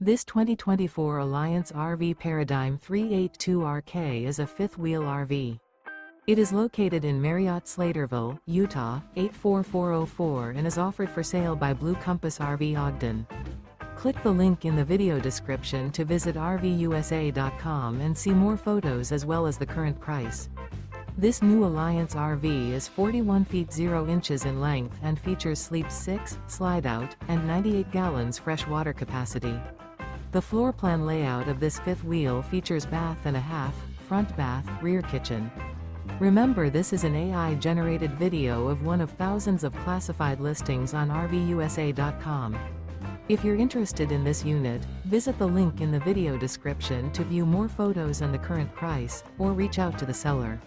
This 2024 Alliance RV Paradigm 382RK is a fifth-wheel RV. It is located in Marriott-Slaterville, Utah, 84404 and is offered for sale by Blue Compass RV Ogden. Click the link in the video description to visit RVUSA.com and see more photos as well as the current price. This new Alliance RV is 41 feet 0 inches in length and features sleep 6, slide-out, and 98 gallons fresh water capacity. The floor plan layout of this fifth wheel features bath and a half, front bath, rear kitchen. Remember, this is an AI-generated video of one of thousands of classified listings on RVUSA.com. If you're interested in this unit, visit the link in the video description to view more photos and the current price, or reach out to the seller.